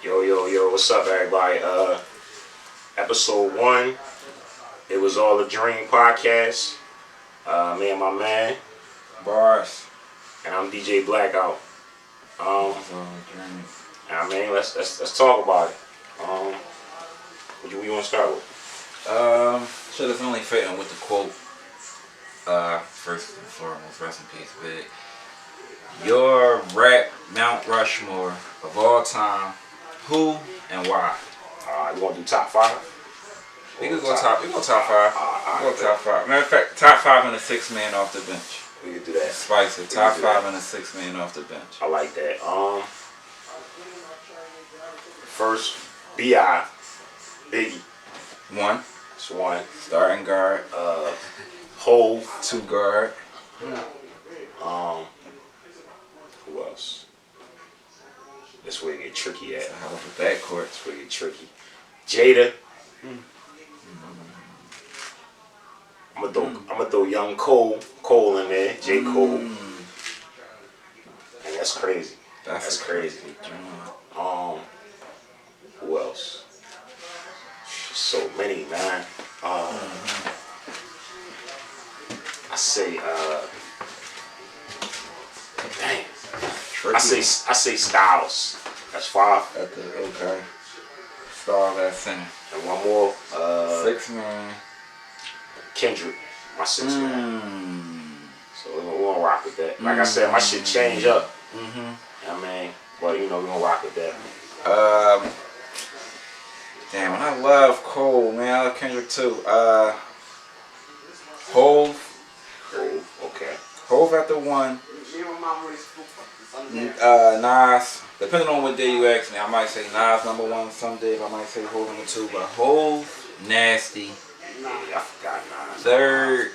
Yo, what's up, everybody? Episode 1, It Was All a Dream podcast. Me and my man, Bars. and I'm DJ Blackout. Um, Dream. I mean, let's talk about it. What you want to start with? Shit is only fitting with the quote. First and foremost, rest in peace, Big. Your rap Mount Rushmore of all time, who and why? You want to do top 5? We can go top. We go top 5. We go top 5. Matter of fact, top 5 and a 6 man off the bench. We can do that. Spicy. Top 5 and a 6 man off the bench. I like that. First, B.I. Biggie. 1. That's 1. Starting guard. Hove. 2 guard. Who else? This way it get tricky at. How about the backcourt? This way it get tricky. Jada. I'm gonna throw young Cole in there. J. Cole. And that's crazy. That's crazy. Who else? So many, man. I say dang. I say Styles. That's 5. Okay. Styles at center. And one more. 6 man. Kendrick. My 6 man. So we're gonna rock with that. Like I said, my shit change up. I mean, but we're gonna rock with that. Damn, and I love Cole, man. I love Kendrick too. Hove. Okay. Hove at the 1. Nas. Depending on what day you ask me, I might say Nas number 1. Some days I might say Hove number 2. But Hove, nasty. Yeah, I forgot Nas. 3rd.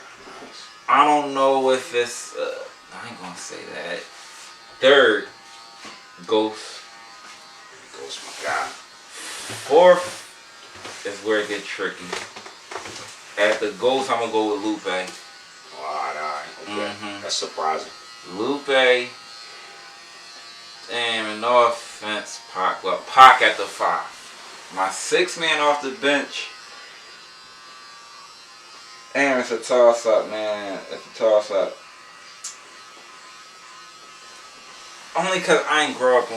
I don't know if it's. I ain't gonna say that. 3rd. Ghost. Ghost, my God. 4th is where it gets tricky. At the Ghost, I'm gonna go with Lupe. Alright. Okay. That's surprising. Lupe. Damn, and no offense, Pac. Well, Pac at the 5. My 6 man off the bench. Damn, it's a toss up, man. It's a toss up. Only cause I ain't grow up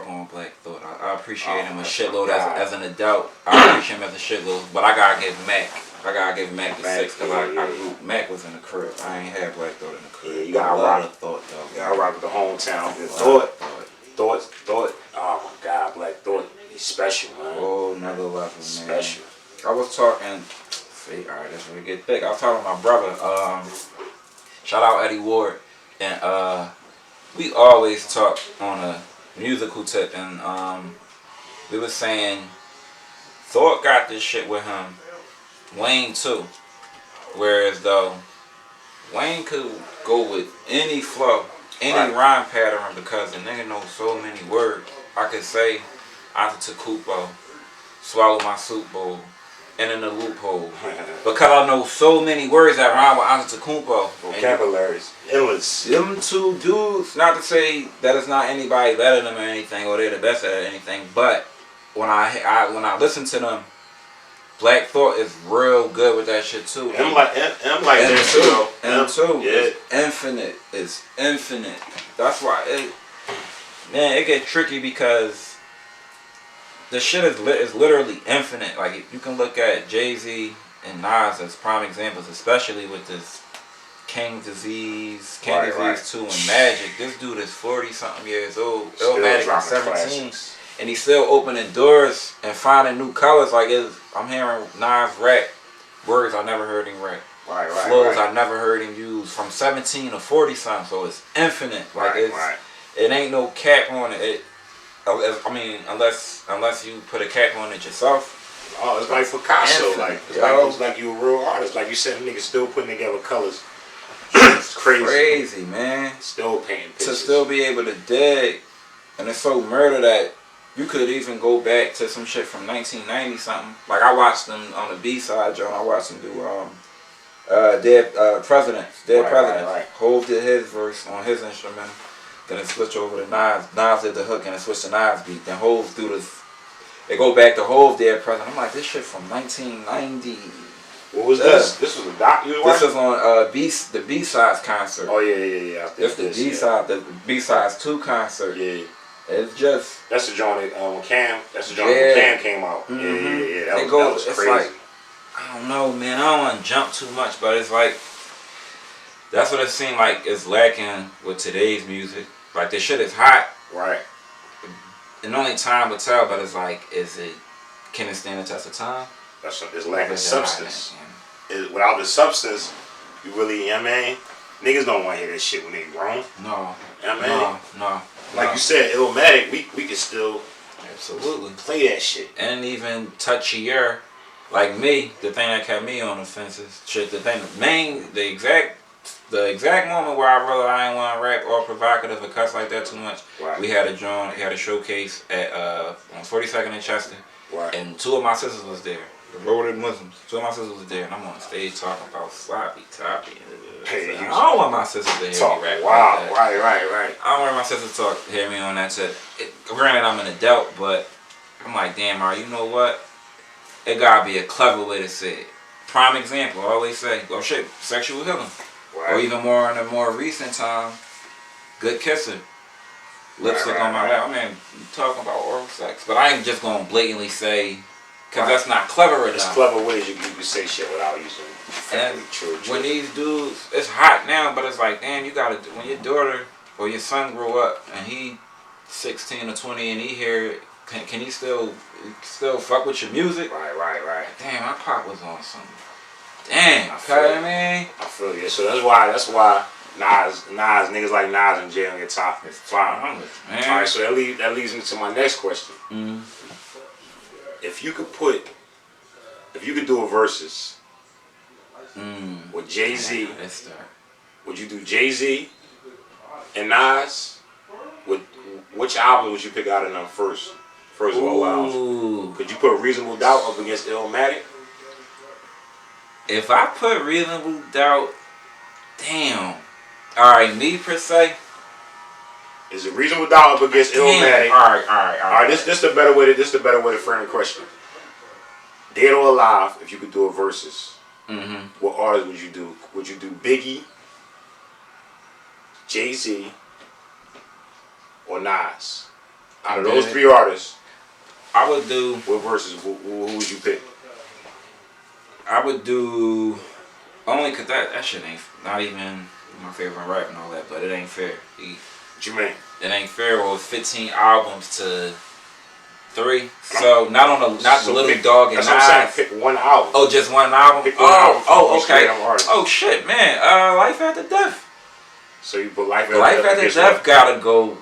on Black Thought. I appreciate him a shitload as an adult. I appreciate him as a shitload, but I gotta give Mac the 6 because Mac was in the crib. I ain't had Black Thought in the crib. Yeah, you gotta rock Thought though. You gotta rock with the hometown. Thought. Oh my God, Black Thought. He's special, man. Oh, another level, man. Special. I was talking. See, alright, that's when we get thick. I was talking to my brother. Shout out Eddie Ward, and we always talk on a musical tip, and we were saying Thought got this shit with him. Wayne too. Whereas though Wayne could go with any flow, any rhyme pattern because the nigga knows so many words. I could say Antetokounmpo, swallow my soup bowl, and in the loophole. Because I know so many words that rhyme with Antetokounmpo. Vocabularies. Endless. Them 2 dudes, not to say that it's not anybody better than them or anything, or they're the best at anything, but when I listen to them, Black Thought is real good with that shit too. I'm like that too. M too. Yeah. It's infinite. That's why it gets tricky because the shit is literally infinite. Like if you can look at Jay-Z and Nas as prime examples, especially with this King Disease 2 and Magic. This dude is 40 something years old. Illmatic is 17. Classics. And he's still opening doors and finding new colors. Like I'm hearing Nas rap words I never heard him rap. Flows I never heard him use from 17 to 40 something. So it's infinite. Like it ain't no cap on it. I mean, unless you put a cap on it yourself. Oh, it's like Picasso. It's like you a real artist. Like you said, niggas still putting together colors. It's crazy, man. Still painting pictures. To still be able to dig, and it's so murder that you could even go back to some shit from 1990 something. Like I watched them on the B-side, John. I watched them do Dead Presidents. Hove did his verse on his instrumental. Then it switch over to Nas. Nas did the hook and it switched to Nas beat. Then Hov do this. They go back to Hov there present. I'm like, this shit from 1990. What was this? This was a doc you This was on the B-Sides concert. Oh yeah. It's the B-Side, the B-Sides 2 concert. Yeah. It's just. That's the joint when Cam. That's the joint when Cam came out. Mm-hmm. Yeah. That was crazy. It's like, I don't know, man. I don't want to jump too much, but it's like that's what it seemed like is lacking with today's music. Like the shit is hot, right? And only time will tell. But it's like, can it stand the test of time? It's lacking substance. Without the substance, you really, you know what I mean? Niggas don't want to hear that shit when they grown. No. You know what I mean? No. Like you said, Illmatic, we can still absolutely play that shit. And even touchier, like me, the thing that kept me on the fences, shit, the exact moment where I realized I didn't want to rap or provocative or cuss like that too much. Right. We had a showcase at on 42nd and Chester. Right. And 2 of my sisters was there. The Road Muslims. 2 of my sisters was there, and I'm on stage talking about sloppy toppy. Hey, I don't want my sisters to hear talk, me rap. wow, like that. Right. I don't want my sisters to hear me on that shit. Granted, I'm an adult, but I'm like, damn, you know what? It gotta be a clever way to say it. Prime example, I always say, well, shit, sexual healing. Right. Or even more in a more recent time, good kissing. Lipstick on my lap. I mean, you talking about oral sex. But I ain't just gonna blatantly say, because that's not clever enough. There's clever ways you can say shit without using true. When these dudes, it's hot now, but it's like, damn, you gotta, when your daughter or your son grow up and he 16 or 20 and he hear it, can he still fuck with your music? Right. Damn, my pop was on something. Damn, I feel you. So that's why Nas, niggas like Nas in jail get top. It's fine. Alright, so that leads me to my next question. Mm-hmm. If you could do a versus with Jay-Z, would you do Jay-Z and Nas? Which album would you pick out of them first? First of all, albums. Could you put Reasonable Doubt up against Illmatic? If I put Reasonable Doubt, damn. Alright, me per se. Is it Reasonable Doubt up against Illmatic? Alright. This the better way to frame the question. Dead or alive, if you could do a versus, what artist would you do? Would you do Biggie, Jay-Z, or Nas? Out of those 3 artists, I would do. What versus? Who would you pick? I would do only cause that shit ain't not even my favorite rap and all that, but it ain't fair. What you mean? It ain't fair with 15 albums to 3. So not the Little Dog and Nas. That's what I'm saying. Pick one album. Oh, just one album. Pick one album. Okay. Oh shit, man. Life After Death. So you put Life After Death gotta go.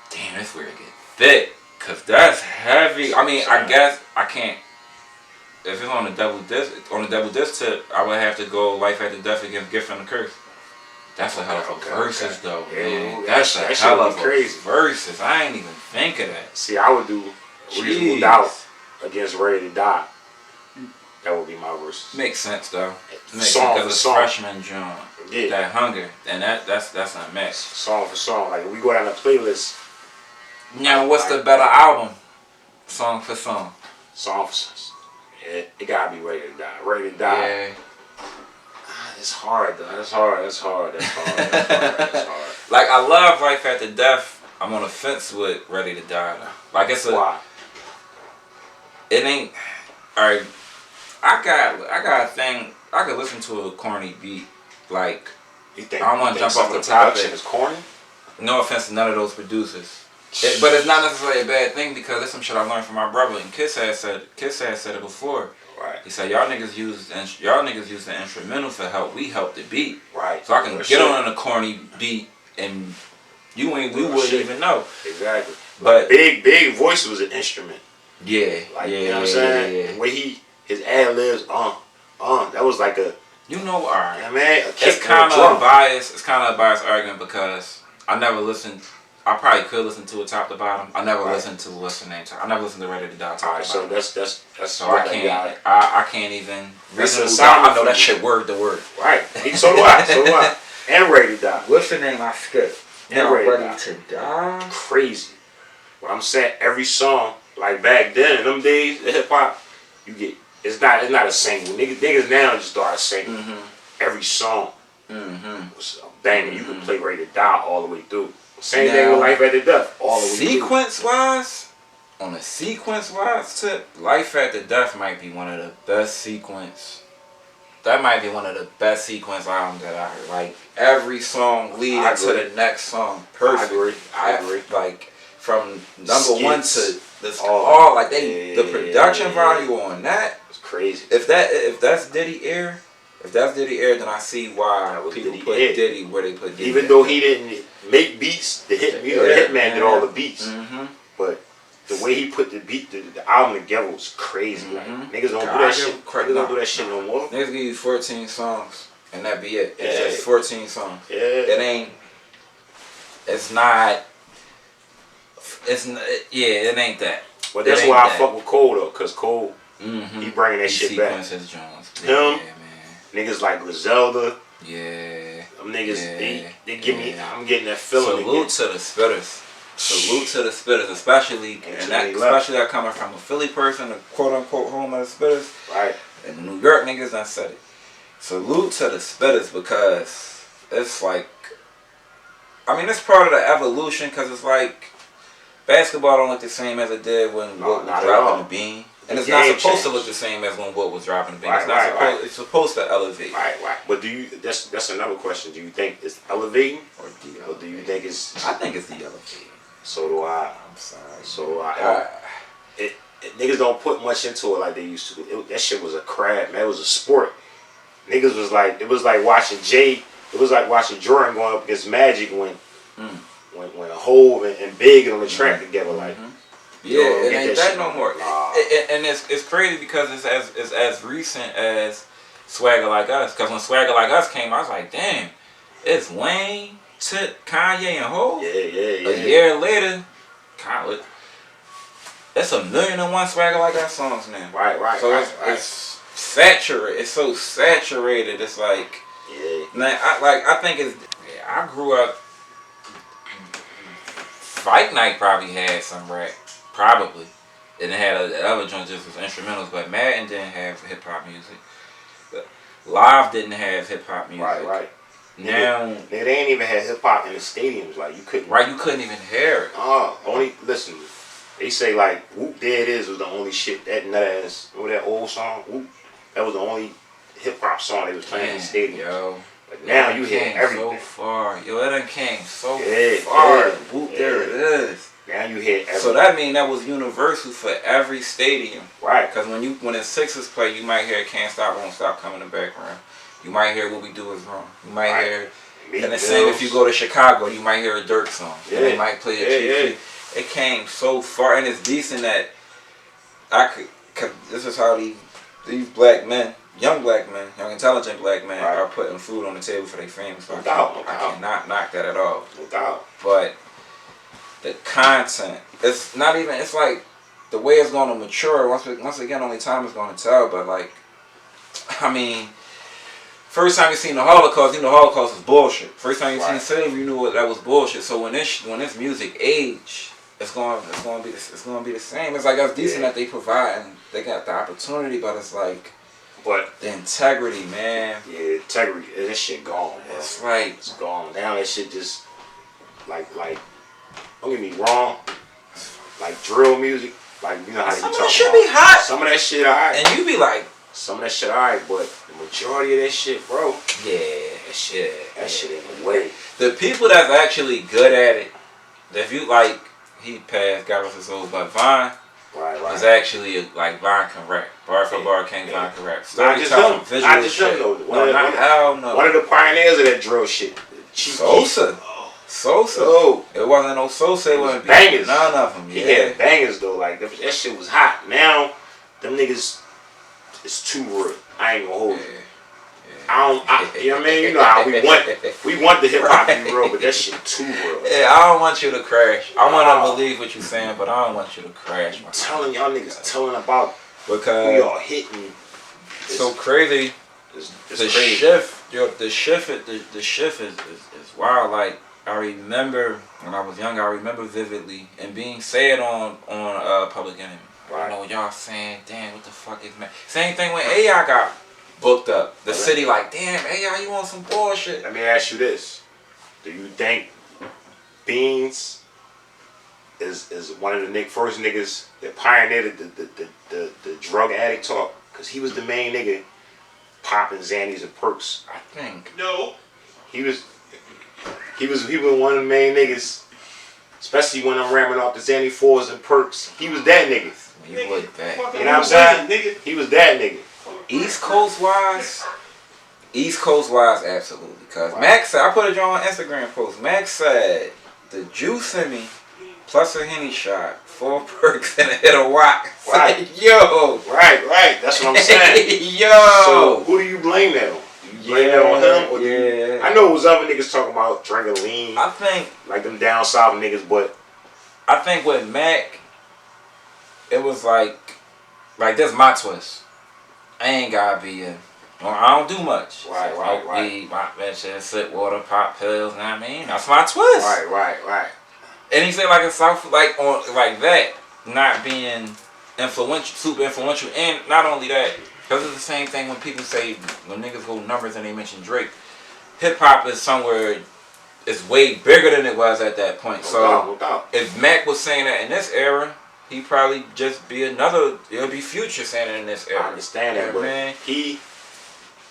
Damn, that's where it get thick. Cause that's heavy. I mean, I guess I can't. If it's on the double disc tip, I would have to go Life After Death against Gift and the Curse. That's a hell of a versus though, man. That's a hell of a versus. I ain't even think of that. See, I would do Reasonable Doubt against Ready to Die. That would be my versus. Makes sense though. Song for song. Freshman John. Yeah. That hunger. And that's a mix. Song for song. Like if we go down the playlist. Now what's the better album? Song for song. Song for song. It gotta be Ready to Die. Ready to Die. Yeah. It's hard though. That's hard. Like I love Life After Death. I'm on the fence with Ready to Die though. Like it's a. Why? It ain't. Alright. I got a thing. I could listen to a corny beat. Like I don't want to jump off the topic. Is corny? No offense to none of those producers. But it's not necessarily a bad thing because that's some shit I learned from my brother. And Kiss had said it before. Right. He said y'all niggas use the instrumental for help. We help the beat. Right. So I can get on a corny beat and we wouldn't even know. Exactly. But Big Voice was an instrument. Yeah. Like yeah, you know what I'm saying? Yeah. Where his ad libs that was like a. You know, alright. Yeah, man. It's kind of a bias. It's kind of a biased argument because I never listened. I probably could listen to it top to bottom. I never listened to what's the name. I never listened to Ready to Die top to bottom. So that's so I can't even. I know that shit word to word. Right. So do I. And Ready to Die. What's the name I skipped? Now Ready to Die. Crazy. But I'm saying every song, like back then in them days, the hip hop, you get it's not a single. Niggas now just start singing. Every song was a banger. You can play Ready to Die all the way through. Same thing with Life After Death, all the way through. Sequence wise, on a sequence wise tip, Life After Death might be one of the best sequence. That might be one of the best sequence albums that I heard. Like every song leading to the next song, perfect. I agree. Like from number one to this, all like the production value on that. It's crazy. If that's Diddy Air, then I see why people put Diddy where they put Diddy. Even though he didn't make beats, the Hitman did all the beats. But the way he put the beat, the album together was crazy. Like niggas don't do that shit. Niggas don't do that shit no more. Niggas give you 14 songs and that be it. It's just 14 songs. Yeah. It ain't. It's not. It ain't that. But that's why I fuck with Cole though, cause Cole, he bringing that shit back. Him, niggas like Griselda. Yeah. Them niggas, they give me. I'm getting that feeling. Salute to the spitters. Salute to the spitters, especially that coming from a Philly person, a quote unquote home of the spitters. Right. And the New York niggas done said it. Salute to the spitters because it's like, I mean, it's part of the evolution because it's like basketball don't look the same as it did when Wilt was dropping the beam. And it's not supposed to look the same as when Wilt was dropping the beam. It's supposed to elevate. Right. But that's another question. Do you think it's elevating or do you think it's? I think it's de-elevating. So do I. I'm sorry. So niggas don't put much into it like they used to. That shit was a crap, man. It was a sport. Niggas was like, it was like watching Jordan going up against Magic when Hove and Big on the track together. Like, it ain't that no more. And it's crazy because it's as recent as Swagger Like Us. Because when Swagger Like Us came, I was like, damn, it's Wayne, Tip, Kanye, and Hov. Yeah. A year later, that's 1,000,001 Swagger Like Us songs now. Right. So it's saturated. It's so saturated. It's like, I think it's. Yeah, I grew up. Fight Night probably had some rap, probably, and it had other joints just was instrumentals. But Madden didn't have hip hop music. Live didn't have hip hop music. Right. Now they ain't even had hip hop in the stadiums. Like you couldn't. Right, you couldn't even hear it. Listen. They say like Whoop There It Is was the only shit that nut ass. Remember that old song Whoop? That was the only hip hop song they was playing in the stadium. Yo. But now you hear everything. So far. Yo, it done came so far. Whoop There It Is. Now you hear everything. So that mean that was universal for every stadium. Right. Because when the Sixers play, you might hear Can't Stop, Won't Stop coming in the background. You might hear What We Do Is Wrong. You might hear. And the same if you go to Chicago, you might hear a Dirk song. Yeah. They might play a Chief. It came so far, and it's decent that cause this is how these black men, young intelligent black men, are putting food on the table for their family. So I cannot knock that at all. No doubt. But the content, it's not even. It's like the way it's going to mature. Once again, only time is going to tell. But like, I mean. First time you seen the Holocaust, you know the Holocaust is bullshit. First time you seen slavery, you knew that was bullshit. So when this music age, it's going to be the same. It's like that's decent that they provide and they got the opportunity, but it's like, the integrity, man. Yeah, integrity. This shit gone, bro. It's like it's gone. Now that shit just like don't get me wrong, like drill music, like you know how some you of that talk shit about. Be hot. Some of that shit alright. And you be like. Some of that shit alright, but the majority of that shit, bro. Yeah, that shit ain't the way. The people that's actually good at it, if you like, he passed, God rest his soul, but Vine was actually like Vine can rap. Bar for bar, King Vine can rap. Storytelling, visual shit. One of the pioneers of that drill shit. Sosa. Oh. It wasn't no Sosa. It wasn't bangers. None of them. He had bangers though. Like that shit was hot. Now them niggas. It's too real. I ain't gonna hold you. You know what I mean? You know how we want the hip hop to be real, but that shit too real. Yeah, I don't want you to crash. I want to believe what you're saying, but I don't want you to crash. I'm telling y'all niggas telling about because who y'all hitting. So crazy. It's the crazy. shift, the shift is wild. Like I remember when I was young. I remember vividly and being said on Public Enemy. Right. I know y'all saying, damn, what the fuck is man? Same thing when AI got booked up. The city like, damn, AI, you want some bullshit? Let me ask you this: do you think Beans is one of the first niggas that pioneered the drug addict talk? Because he was the main nigga popping Xannies and perks. I think. No. He was one of the main niggas, especially when I'm ramming off the Xanny 4s and perks. He was that nigga. You look back. You know what I'm saying? Nigga. He was that nigga. East Coast wise, absolutely. Because Wow. Max said, I put it on Instagram post. Max said the juice in me plus a Henny shot, 4 perks and a hit of rock. Right. Like, yo. Right. That's what I'm saying. Yo. So who do you blame that on? You blame that on him? Or yeah. I know it was other niggas talking about drinking lean, I think like them down south niggas, but I think with Mac, it was like this my twist. I ain't gotta be I don't do much. Right. Weed, my bitch, sip water, pop pills. Know what I mean? That's my twist. Right. And he said like a South, like on like that, not being influential, super influential, and not only that, because it's the same thing when people say when niggas go numbers and they mention Drake, hip hop is somewhere. It's way bigger than it was at that point. No doubt. If Mac was saying that in this era, he'd probably just be it'll be Future saying it in this era. I understand that, but man.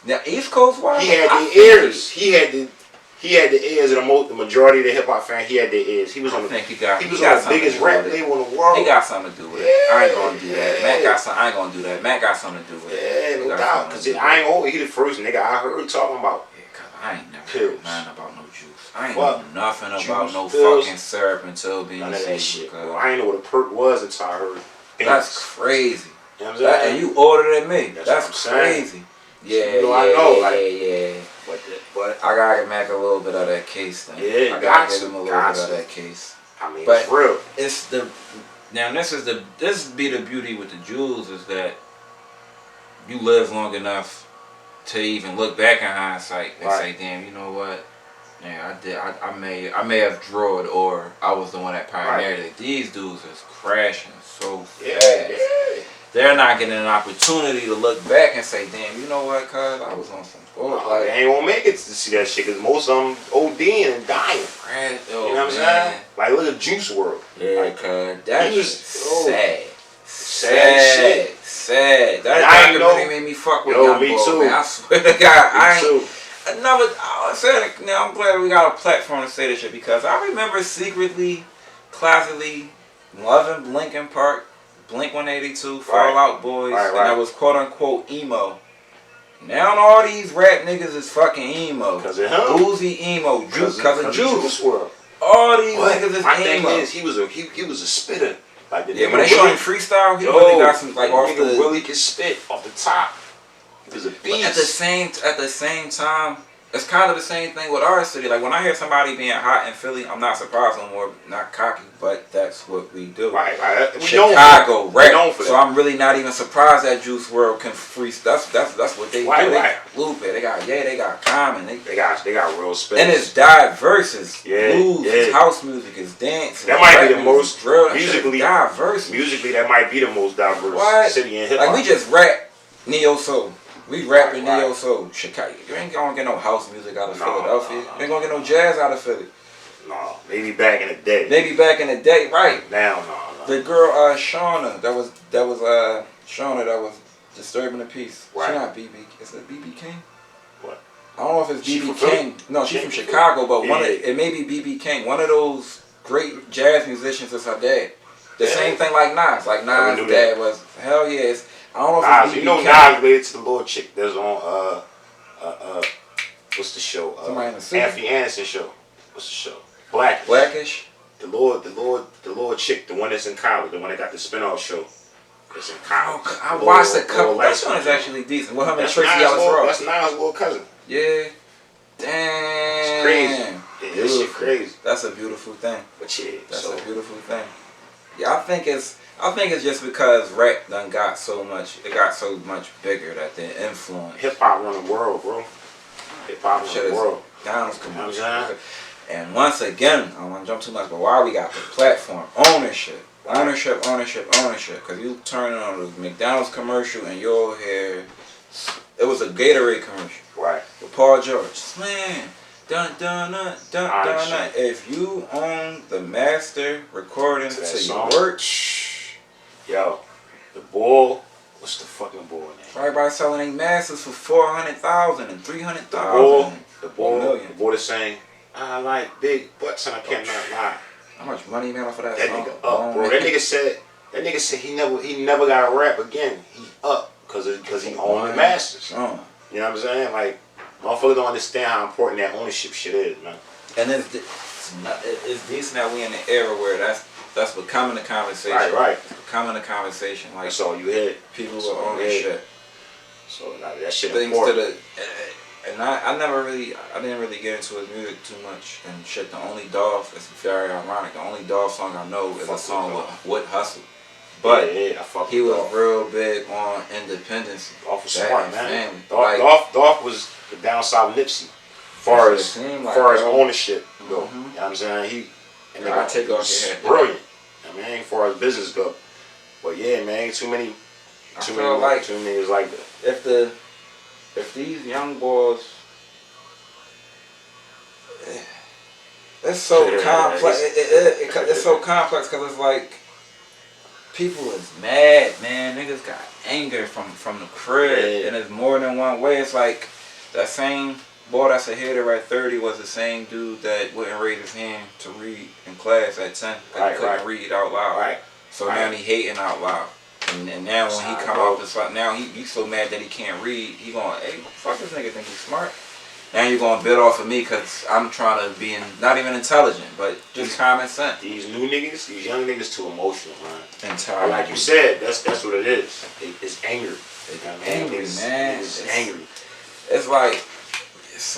Now East Coast wise, he had the ears. He had the ears of the majority of the hip hop fan. He had the ears. He was on the biggest rap label in the world. He got something to do with it. I ain't gonna do that. Mac got something. I ain't gonna do that. Mac got something to do with it. Yeah, no doubt. Cause I ain't always he the first nigga I heard talking about. Yeah, cause I ain't never pills. heard nothing about no juice. I ain't What? know nothing about no pills, fucking syrup until being none of that shit. cause I ain't know what a perk was until I heard. that's crazy. You know what I'm saying? And you ordered than me. That's That's what I'm crazy. saying. Yeah, You know, I know, like- yeah. But I gotta give Mac a little bit of that case thing. Yeah, I got gotta give to, him a little got bit of to. that case. I mean, But- it's real. It's the now this be the beauty with the jewels is that you live long enough to even look back in hindsight and Right. say, damn, you know what? Yeah, I may have drawed or I was the one that pioneered it. These dudes is crashing so fast. They're not getting an opportunity to look back and say, damn, you know what, cuz I was on some gold. They ain't gonna make it to see that shit because most of them ODing and dying. You know what I'm saying? Like, look at Juice WRLD. Yeah, Like, cuz that's he was- sad. Sad shit. Sad. That I ain't documentary know- made me fuck with Yo, young me boy, too. man. I swear to God, I Me ain't. too. I said it, now I'm glad we got a platform to say this shit because I remember secretly, closetly loving Linkin Park, Blink 182, Fall Out Boys, and I was quote unquote emo. Now all these rap niggas is fucking emo. Cause of him. Uzi emo, Juice, cause of Juice. WRLD. All these But niggas is my thing emo. is, he was a spitter. Like the Yeah, nigga when they show him really- freestyle, he Yo, really got some like the off nigga the. really can spit off the top. He was a But beast. at the same time, it's kind of the same thing with our city. Like when I hear somebody being hot in Philly, I'm not surprised no more. Not cocky, but that's what we do. Right. We Chicago known rap. for that. So I'm really not even surprised that Juice WRLD can freestyle. That's what they do. Right. They got Lupe. They got Common. They They got real space. and it's diverse. It's Yeah, blues. yeah. It's house music. It's dance. That it's might be rap the music, most drill. That musically- shit is diverse. Musically, that might be the most diverse What? city in hip hop. Like we just rap neo soul. We rapping Right. neo soul. Chicago. You ain't gonna get no house music out of No, Philadelphia. no. You ain't gonna get no jazz out of Philly. No, maybe back in the day. Maybe back in the day, right? Now, no. The girl Shauna, that was Shauna that was disturbing the peace. Right. She not BB. Is it BB King? What? I don't know if it's She BB from King. No, she's She from from Chicago, but Yeah. it may be BB King. One of those great jazz musicians is her dad. The Yeah. same thing like Nas. Like Never Nas' knew dad that. was hell yes. I don't know if Nas, it's BB you know King. Nas related to the little chick that's on what's the show? Somebody in the city? Anthony Anderson show. What's the show? Blackish. Blackish. The Lord chick, the one that's in college, the one that got the spinoff show. It's in college. Oh, I The watched a little couple. That light-skinned one is chick. actually decent. With him and That's Tracy Nas' Ellis little- Ross. That's Nas' little cousin. Yeah. Damn. It's crazy. Yeah, this shit crazy. That's a beautiful thing. But yeah, That's so a beautiful thing. Yeah, I think it's just because rap done got so much. It got so much bigger that the influence. hip hop run the world, bro. Hip hop run Shit the is world. down You know what I'm saying? And once again, I don't want to jump too much, but why we got the platform ownership. Because you turn on the McDonald's commercial and you'll hear, it was a Gatorade commercial. Right. With Paul George. Slam. Dun dun dun dun dun dun. If you own the master recording to your work. Yo, the bull. What's the fucking bull name? Everybody selling their masters for 400,000 and 300,000. The bull is saying, I like big butts and I cannot lie. How much money you made off of that song? Nigga up, bro. That nigga said he never got a rap again. He up because he owned the masters. You know what I'm saying? Like, motherfuckers don't understand how important that ownership shit is, man. And it's decent that we in an era where that's becoming a conversation. Right. It's becoming a conversation. Like, that's all you hear. People will own shit. So that shit things important. And I didn't really get into his music too much and shit. The only Dolph, it's very ironic, the only Dolph song I know is a song with Hustle. But he was real big on independence. Dolph was smart, man. Family. Dolph was the down south Nipsey. Far as ownership go. You know what I'm saying? I take off your head. Brilliant. I mean, as far as business go. But yeah, man, too many niggas like that. If these young boys, it's so complex. It's so complex because it's like people is mad, man. Niggas got anger from the crib, and it's more than one way. It's like that same boy that's a hitter at 30 was the same dude that wouldn't raise his hand to read in class at 10 because he couldn't read out loud. So now he hating out loud. And now when he come out this like now he's so mad that he can't read, he going, hey, fuck this nigga think he's smart. Now you're going to bid off of me because I'm trying to be not even intelligent, but just common sense. These new niggas, these young niggas too emotional, man. Entirely. Like you said, that's what it is. It's anger. Angry, man. It's angry. It's like, it's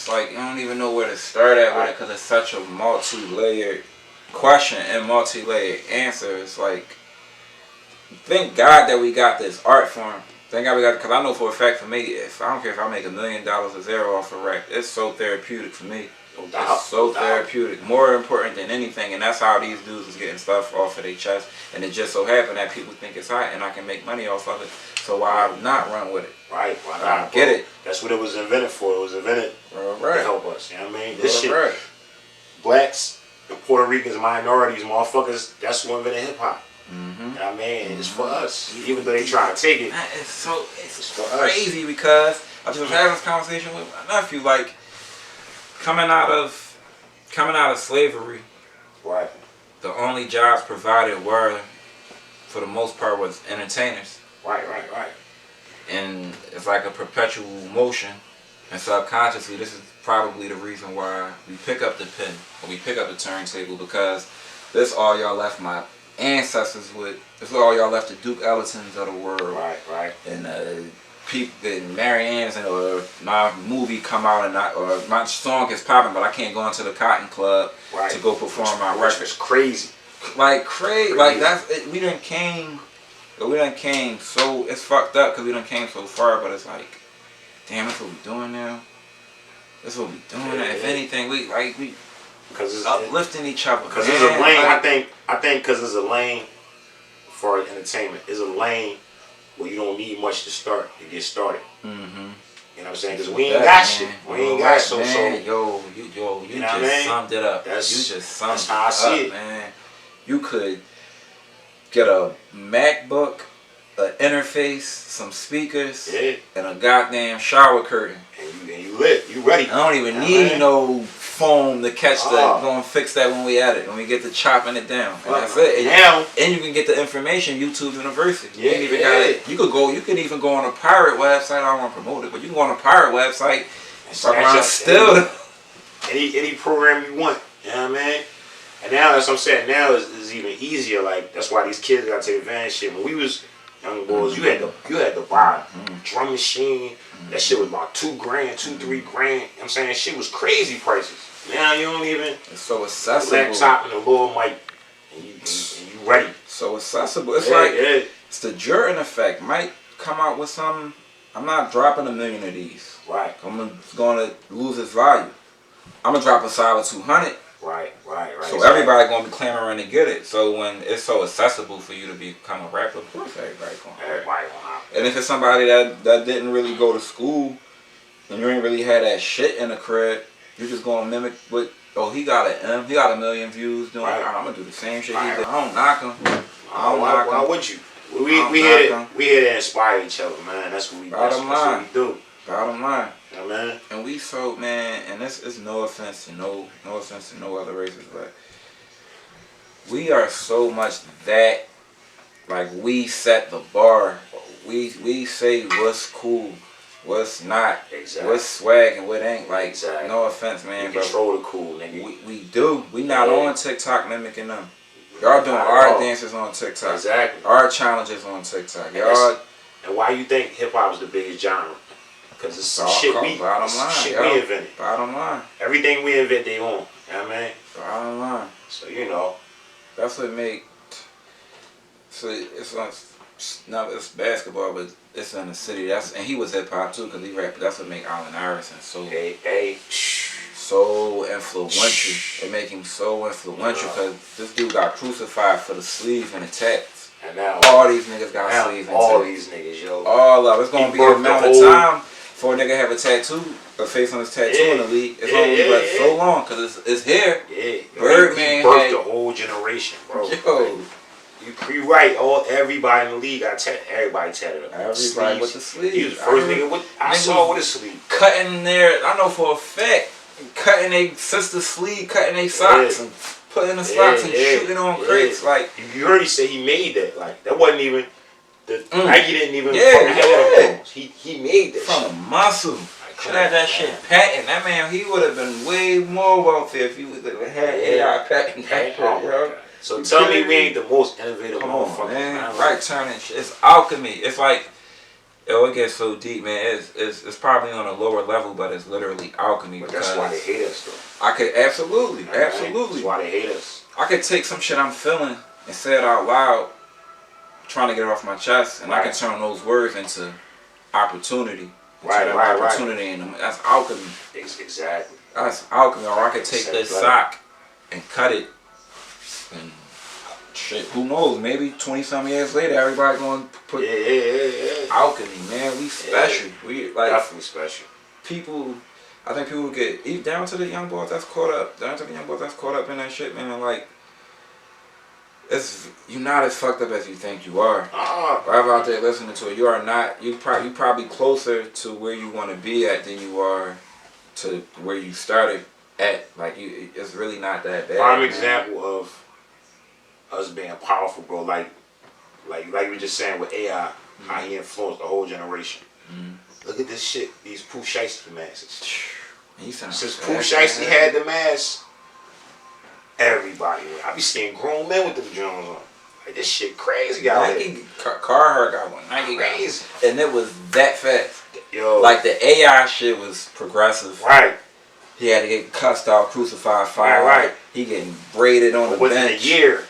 like you don't even know where to start at with it because it's such a multi-layered question and multi-layered answer. It's like, thank God that we got this art form. Thank God we got it, because I know for a fact for me, I don't care if I make $1 million a zero off a rap, it's so therapeutic for me. It's so therapeutic, more important than anything, and that's how these dudes is getting stuff off of their chest. And it just so happened that people think it's hot, and I can make money off of it. So why not run with it? Right? Why not? Get it? That's what it was invented for. It was invented to help us. You know what I mean? This shit, blacks, the Puerto Ricans, minorities, motherfuckers. That's what invented hip hop. You know what I mean? It's for us. Even though they try to take it. It's crazy because I just was having this conversation with my nephew, like coming out of slavery. Right. The only jobs provided were, for the most part, was entertainers. Right. And it's like a perpetual motion. And subconsciously, this is probably the reason why we pick up the pen or we pick up the turntable, because this all y'all left my ancestors with. This is all y'all left the Duke Ellingtons of the world. Right. And people, and Mary Ann's, or my movie come out or my song is popping, but I can't go into the Cotton Club to go perform my record. It's crazy. Like that's it. We done came so, it's fucked up because we done came so far, but it's like, damn, that's what we doing now. That's what we doing. If anything, we because it's uplifting each other. Because there's a lane. I think because there's a lane for entertainment. There's a lane where you don't need much to get started. You know what I'm saying? Because we ain't got shit. We ain't got so. Yo, you just summed it up. That's how I see it, man. You could get a MacBook, an interface, some speakers, and a goddamn shower curtain. And you lit. You ready. I don't even need no foam to catch that. We're going to fix that when we at it. When we get to chopping it down. And that's it. And you can get the information, YouTube University. You ain't even got it. You could even go on a pirate website. I don't want to promote it, but you can go on a pirate website and fuck around still. Any program you want. You know what I mean? And now, that's what I'm saying, now is even easier. Like, that's why these kids got to take advantage of shit. When we was young boys, you had to buy a drum machine. That shit was about $2 grand, $3 grand. You know what I'm saying? Shit was crazy prices. Now you don't even. It's so accessible. Laptop and a little mic, and you ready. So accessible. It's it's the Jordan effect. Might come out with something. I'm not dropping 1 million of these. Right. I'm going to lose its value. I'm gonna drop a solid 200. Right. So exactly. everybody gonna be clamoring to get it. So when it's so accessible for you to become a rapper, of course everybody gonna. Everybody gonna. And if it's somebody that didn't really go to school and you ain't really had that shit in the crib, you just gonna mimic what. Oh, he got he got 1 million views doing. Right. I'm gonna do the same shit he did. I don't knock him. Why would you? We here to inspire each other, man. That's what we. That's what we do. Bottom line. Yeah, man. And we so, man, and this is no offense to no other races, but we are so much that, like, we set the bar. We say what's cool, what's not, what's swag and what ain't. Like, no offense, man. We control the cool, nigga. We do. We not on TikTok mimicking them. Y'all doing our dances on TikTok. Exactly. Our challenges on TikTok. Y'all. And why you think hip hop is the biggest genre? Because it's some shit we invented. Bottom line. Everything we invent, they own. You know what I mean? Bottom line. So, you know. That's what make. So it's like, it's basketball, but it's in the city. And he was hip hop too, because he rapped. That's what make Allen Iverson so. So influential. It make him so influential because this dude got crucified for the sleeve and the tats. And now all these niggas got sleeve and tats. All these niggas, yo. All of it's gonna be an amount of time for a nigga have a tattoo, a face on his tattoo in the league. It's gonna be like so long because it's here. Yeah. Birdman birthed the whole generation, bro. Yo. You right. Everybody in the league got everybody tatted up. Everybody with the sleeve. He was the first nigga I saw with a sleeve. Cutting their, I know for a fact, cutting their sister's sleeve, cutting their socks and putting the socks and shooting on crates. Like, you heard he say he made that. Like, that wasn't even Nike didn't even fucking have them. He made that from the muscle. Should have that shit patent. That man, he would have been way more wealthy if he would have had AI patent that shit, bro. So tell me we ain't the most innovative motherfucker. Man. Right turning shit. It's alchemy. It's like, it gets so deep, man. It's probably on a lower level, but it's literally alchemy. But that's why they hate us, though. I could absolutely. That's why they hate us. I could take some shit I'm feeling and say it out loud, trying to get it off my chest, and I can turn those words into opportunity. Opportunity in them. That's alchemy. Exactly. That's alchemy. Or I could take this sock and cut it, and shit, who knows? Maybe 20-some years later, everybody gonna put alchemy. Man, we special. We like definitely special. People. I think people get even down to the young boys that's caught up. Down to the young boys that's caught up in that shit, man. Like, you're not as fucked up as you think you are. Whoever out there listening to it, you are not. You probably closer to where you want to be at than you are to where you started at. Like, it's really not that bad. Prime example of us being powerful, bro. Like we were just saying with AI, how he influenced the whole generation. Look at this shit. These Pooh Shiesty masks. Since Pooh Shiesty had the mask, everybody. I be seeing grown men with them Jones on. Like, this shit crazy out here. Carhartt got one. Nike crazy. Got one. And it was that fast. Yo. Like, the AI shit was progressive. Right. He had to get cussed out, crucified, fired. Right. He getting braided on the bench. Within a year.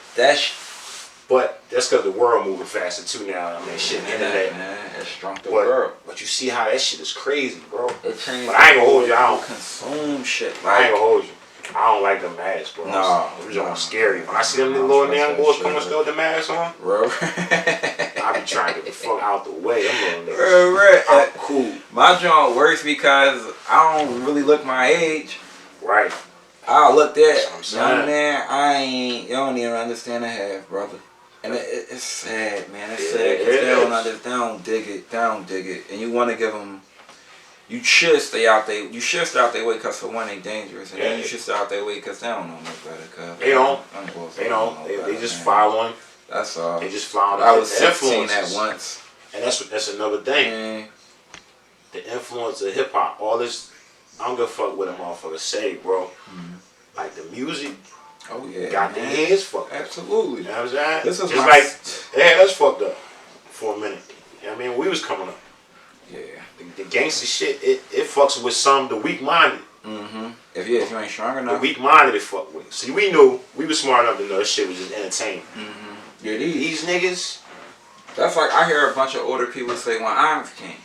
But that's because the world moving faster too now. I mean, shit, the internet. It shrunk the world. But you see how that shit is crazy, bro. It changed. But I ain't gonna hold you. I don't consume shit. I ain't gonna hold you. I don't like the masks, bro. Them just scary. When I see them little young boys coming still with the masks on, bro, I be trying to get the fuck out the way. I'm little niggas. I'm cool. My joint works because I don't really look my age. Right. I look at young man. You don't even understand the half, brother. And it's sad, man. It's sad because they don't dig it. They don't dig it. And you want to give them. You should stay out there. You should stay out their way because for one, they dangerous, and then you should stay out their way because they don't know no better. Cause they don't. They just follow. That's all. They just follow. I was 16 at once, and that's another thing. The influence of hip hop, all this. I don't give a fuck what a motherfucker say, bro. Like the music. Oh yeah, got their heads fucked up. Absolutely. You know what I'm saying? This is just like that's fucked up for a minute. You know what I mean? When we was coming up. Yeah. The gangster shit, it fucks with the weak minded. If you ain't strong enough. The weak minded it fuck with. See, we knew, we was smart enough to know this shit was just entertainment. Yeah, these niggas. That's like I hear a bunch of older people say, "Well, I'm king."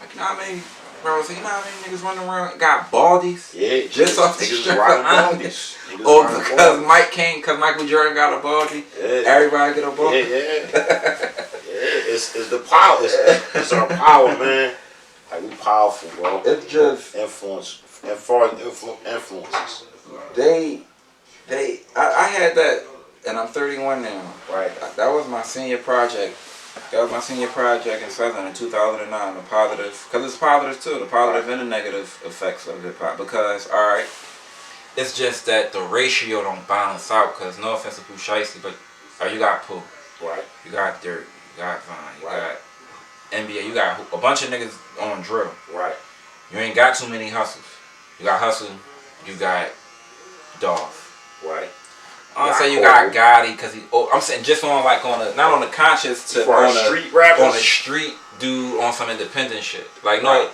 Like, you know what I mean? Bro, so you know how many niggas running around got baldies? Yeah, just off the niggas strip rocking baldies. Or because cause Michael Jordan got a baldy, everybody get a baldy. It's the power. It's our power, man. Like, we powerful, bro. It's just influences. I had that, and I'm 31 now. Right. That was my senior project. That was my senior project in Southern in 2009. The positive, because it's positive too. The positive and the negative effects of hip hop. Because it's just that the ratio don't balance out. Because no offense to Pooh Shiesty, but you got Pooh, right? You got Dirt, you got Vine, you got NBA, you got a bunch of niggas on drill, right? You ain't got too many hustles. You got Hustle, you got Dolph, right? I don't say you got Gotti because I'm saying just on like not on the conscious to on street rappers, on the street dude on some independent shit. Like no,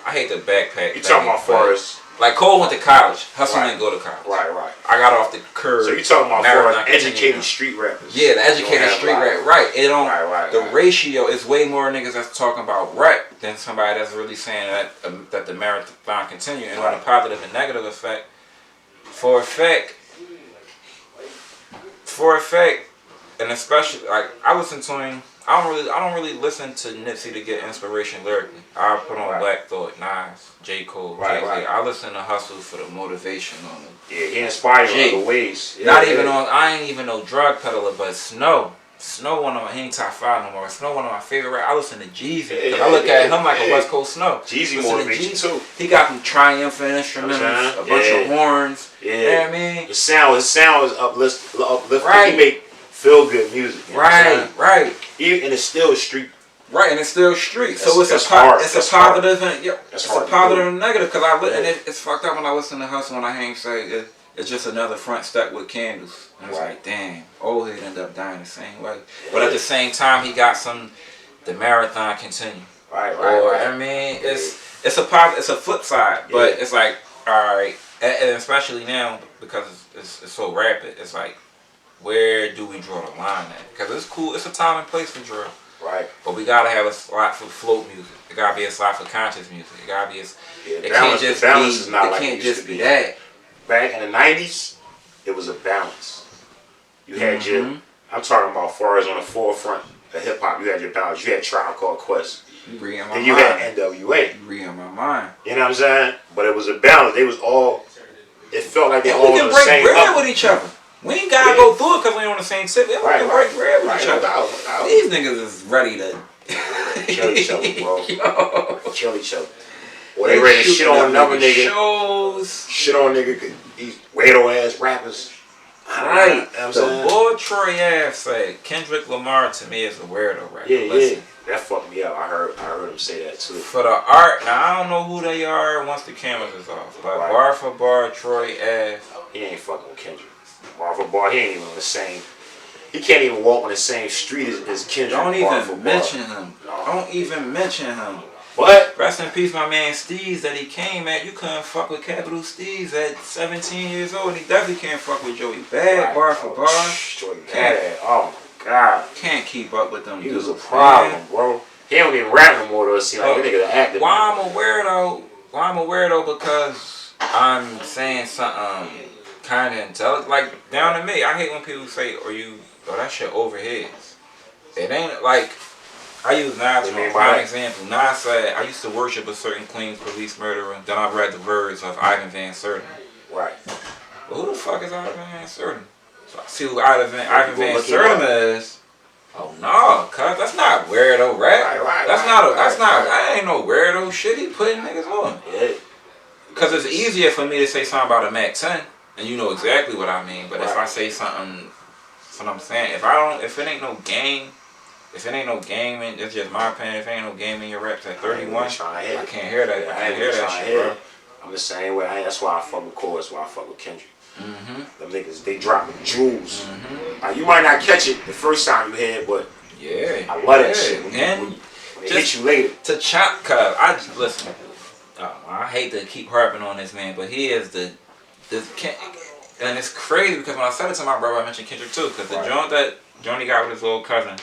I hate the backpack. You talking about Forrest? Like Cole went to college. Hustle didn't go to college. Right. I got off the curb. So you talking about Forrest educated street rappers? Yeah, the educated street rap. Right. It don't. The ratio is way more niggas that's talking about rap than somebody that's really saying that the marathon continue. And on a positive and negative effect, for effect, and especially like I listen to him. I don't really listen to Nipsey to get inspiration lyrically. I put on Black Thought, Nas, J. Cole, Jay-Z. I listen to Hustle for the motivation on it. Yeah, he inspired in other ways. I ain't even no drug peddler, but Snow one of my, he ain't top 5 no more. Snow one of my favorite rap. I listen to Jeezy because I look at him like a West Coast Snow. Jeezy motivation too. He got some triumphant instrumentals, a bunch of horns. Yeah, you know what I mean, his sound is uplifting. Right. He make feel good music. Right. And it's still street. Right, and it's still street. So it's a positive and negative. Because and it's fucked up when I listen to Hustle and I hang say it's just another front step with candles. And it's like, damn, old head end up dying the same way. But at the same time, he got the marathon continue. Right. I mean, it's a flip side, but it's like, all right, and especially now because it's so rapid. It's like, where do we draw the line at? Because it's cool. It's a time and place for drill. Right. But we gotta have a slot for float music. It gotta be a slot for conscious music. It gotta be it can't just be that. Back in the 90s, it was a balance. You had I'm talking about far as on the forefront of hip hop. You had your balance. You had Tribe Called Quest. Then you had NWA. You read on my mind. You know what I'm saying? But it was a balance. They was all. It felt like they all on the same level. We can break bread with each other. We ain't gotta go through it because we on the same tip. We can break bread with each other. These niggas is ready to kill each other, bro. Kill each other. Or they ready to shit on another nigga. Shit on nigga. These weirdo ass rappers. Right. The boy Troy Ave said Kendrick Lamar to me is a weirdo rapper. Yeah. That fucked me up. I heard him say that too. For the art, now I don't know who they are once the cameras is off. But bar for bar, Troy Ave. He ain't fucking with Kendrick. Bar for bar, he ain't even on the same. He can't even walk on the same street as Kendrick. Don't even mention him. Don't even mention him. What? Rest in peace, my man Steez that he came at. You couldn't fuck with Capital Steez at 17 years old. He definitely can't fuck with Joey Bad, bar for bar. Joey Bad. Oh my God. Can't keep up with them. He was a problem, bro. He don't even rap no more to us. He like that nigga active. Why I'm a weirdo because I'm saying something kind of intelligent. Like down to me, I hate when people say, that shit over his. It ain't like. I use Nas for a prime example. Nas said, I used to worship a certain Queens police murderer. Then I read the words of Ivan Van Sertin. Right. But who the fuck is Ivan Van Sertin? So I see who Ivan Van Sertin is. Oh no, cuz that's not weirdo rap. That ain't no weirdo shit he putting niggas on. Yeah. Cause it's easier for me to say something about a Mac 10, and you know exactly what I mean. But if I say something, that's what I'm saying. If it ain't no game. If it ain't no gaming, it's just my opinion. If it ain't no gaming, your raps at 31. I can't hear that. I can't hear that shit, bro. I'm the same way. That's why I fuck with Cole. That's why I fuck with Kendrick. Them niggas, they dropping jewels. You might not catch it the first time you hear it, but I love that shit. When it hit you later. To chop, cuz listen. I hate to keep harping on this man, but he is the and it's crazy because when I said it to my brother, I mentioned Kendrick too, because the joint that Johnny got with his little cousin.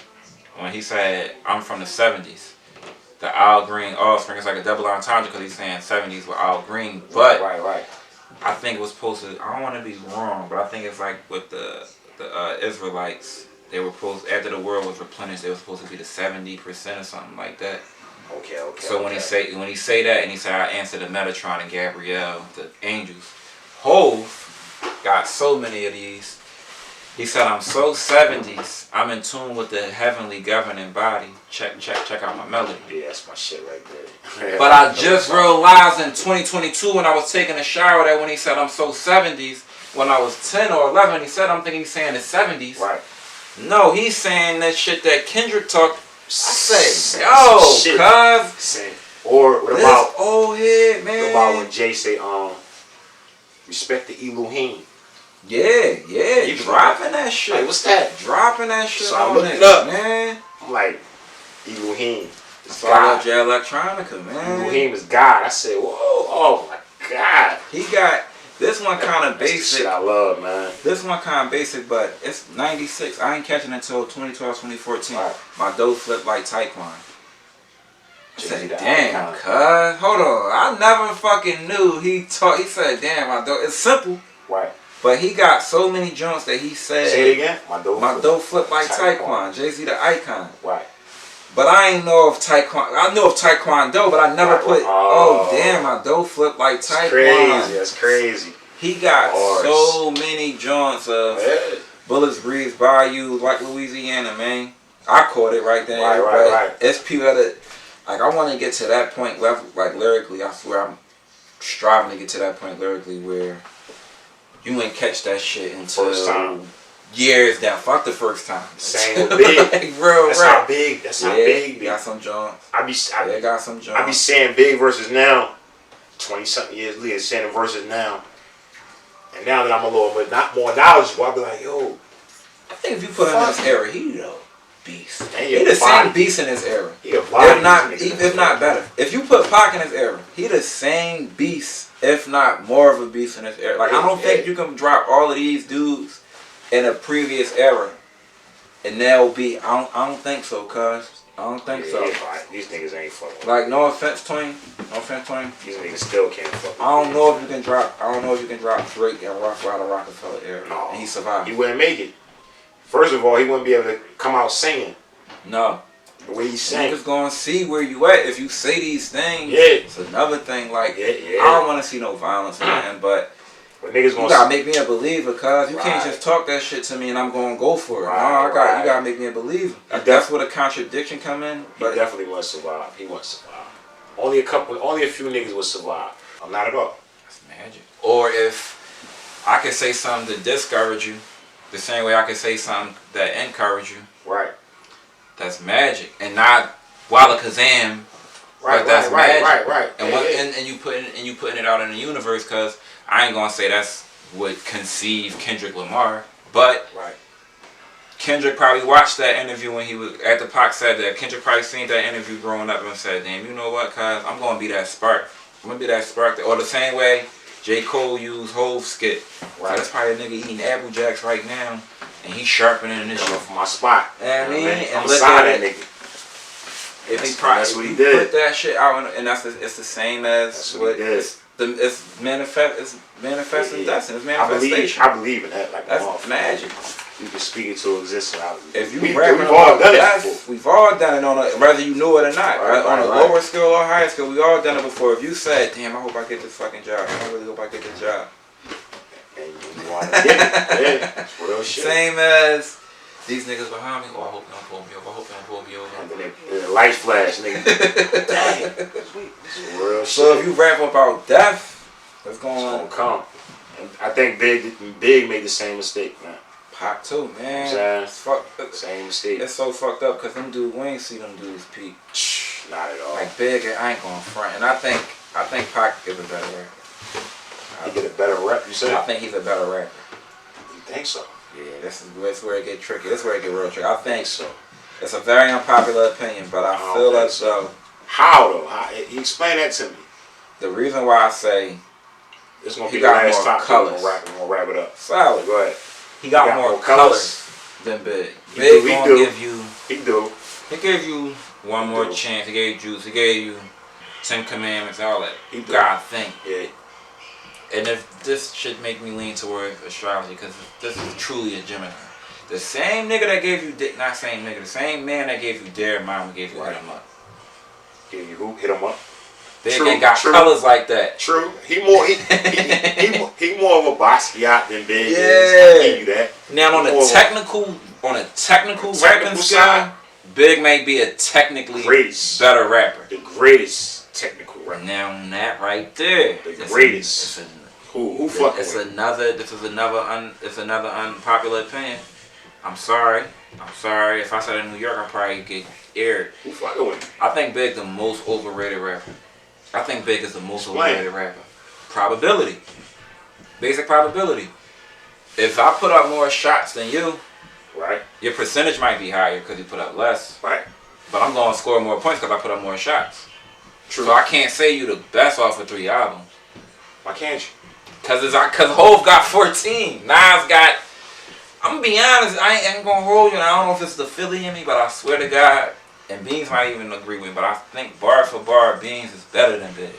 When he said, I'm from the 70s. the Al Green offspring. It's like a double entendre because he's saying 70s with Al Green. But right. I think it was supposed to. I don't want to be wrong, but I think it's like with the Israelites. They were supposed after the world was replenished. They were supposed to be the 70% or something like that. Okay. So when he say that and he said I answered the Metatron and Gabrielle, the angels, Hove got so many of these. He said I'm so 70s. I'm in tune with the heavenly governing body. Check out my melody. Yeah, that's my shit right there. But I just realized in 2022 when I was taking a shower that when he said I'm so 70s, when I was 10 or 11, he said I'm thinking he's saying the 70s. Right. No, he's saying that shit that Kendrick talked. I say, yo, cuz. Or what about old head, man? What about when Jay say, respect the Elohim? Yeah, you dropping that shit. Like, what's that? Dropping that shit so on I looked it up, man. I'm like, Elohim is God. God. Electronica, man. Elohim is God. I said, whoa, oh my God. He got this one kind of basic. That's the shit I love, man. This one kind of basic, but it's 96. I ain't catching it until 2012, 2014. Right. My dough flipped like Taekwon. I said, Jay-Z damn, cuz. Hold on. I never fucking knew he said, damn, my dough. It's simple. Right. But he got so many joints that he said. Say it again. My dough flipped like Taekwon. Jay-Z the icon. Right. But I ain't know of Taekwon. I knew of Taekwondo, but I never put. Oh damn, my dough flipped like Taekwon. Crazy. That's crazy. He got so many joints of Bullets Breeze Bayou, like Louisiana, man. I caught it right there. Right. It's people that, like, I want to get to that point level, like lyrically. I swear I'm striving to get to that point lyrically where you ain't catch that shit until first time. Years down. Fuck the first time. Same with Big. Like, real that's how big. That's how big. Got some joints. I got some joints. I be saying Big versus now. 20-something years later, saying the versus now. And now that I'm a little bit not more knowledgeable, I'll be like, yo. I think if you put him in this era, he a beast. He the same beast in his era. He a body. If not better. If you put Pac in his era, he the same beast, if not more of a beast in his era. Like, I don't think you can drop all of these dudes in a previous era and they'll be. I don't think so, cuz. I don't think so. These niggas ain't fucking. Like, no offense to him. These niggas still can't fuck. I don't know if you can drop Drake and Rock out of Rockefeller era. No. And he survived. He wouldn't make it. First of all, he wouldn't be able to come out singing. No. The way he sang. Niggas gonna see where you at if you say these things. Yeah. It's another thing. Like, I don't want to see no violence or nothing, but niggas gonna you gotta make me a believer, cuz. You can't just talk that shit to me and I'm gonna go for it. You gotta make me a believer. That's where the contradiction come in. But he definitely won't survive. He won't survive. Only a few niggas will survive. Not at all. That's magic. Or if I could say something to discourage you, the same way I could say something that encourage you. Right. That's magic. And not Walla Kazam. Right, that's magic. Right. And you putting it out in the universe, cause I ain't gonna say that's what conceived Kendrick Lamar, but Kendrick probably watched that interview when he was after Pac said that. Kendrick probably seen that interview growing up and said, "Damn, you know what, cuz I'm gonna be that spark. I'm gonna be that spark." Or the same way J. Cole used Hove skit. Right. So that's probably a nigga eating Apple Jacks right now, and he's sharpening this shit from my spot. And I'm beside that nigga. That's what he did. Put that shit out, and it's the same as what he did. It's manifesting destiny. It's manifestation. I believe in that. Like, that's magic. You can speak it to existence. If you we've all done it. We've all done it whether you knew it or not. On a lower skill or higher skill, we all done it before. If you said, "Damn, I hope I get this fucking job. I really hope I get this job." And you want to get it. Yeah, real shit. Same as these niggas behind me. Oh, I hope they don't pull me over. I hope they don't pull me over. And then the lights flash, nigga. Dang. This is real shit. So if you rap about death, it's gonna come. And I think Big made the same mistake, man. Pac too, man. Same mistake. It's so fucked up because them dudes, we ain't see them dudes peak. Not at all. Like Big, I ain't going front, and I think Pac is a better rapper. He get a better rap, you said? I think he's a better rapper. You think so? Yeah, that's where it get tricky. That's where it get real tricky. I think so. It's a very unpopular opinion, but I feel as though. How though? You explain that to me. The reason why I say it's gonna be the last time colors. We're gonna wrap it up. Solid. Go ahead. He got more colors than Big. Big gonna give you. He do. He gave you One He More do. Chance. He gave you Juice. He gave you 10 Commandments. All that. He do. God think. Yeah. And if this should make me lean towards astrology, because this is truly a Gemini. The same nigga that gave you, not same nigga, the same man that gave you Dare Mama gave you Hit 'em Up. Gave you who? Hit 'em Up. They ain't got colors like that. True. He more of a Basquiat than Big. Yeah. I give you that. Now on a technical rapping side, style, Big may be a technically better rapper. The greatest technical rapper. Now that right there, the greatest. Who fucking It's with? It's another unpopular opinion. I'm sorry. If I said in New York, I'd probably get aired. Who fucking with? I think Big the most overrated rapper. I think Big is the most overrated rapper. Probability. Basic probability. If I put up more shots than you, right, your percentage might be higher because you put up less. Right. But I'm going to score more points because I put up more shots. True. So I can't say you the best off of 3 albums. Why can't you? Cause Hov got 14. Nas got. I'm gonna be honest. I ain't gonna hold you. And I don't know if it's the Philly in me, but I swear to God, and Beans might even agree with me. But I think bar for bar, Beans is better than Big.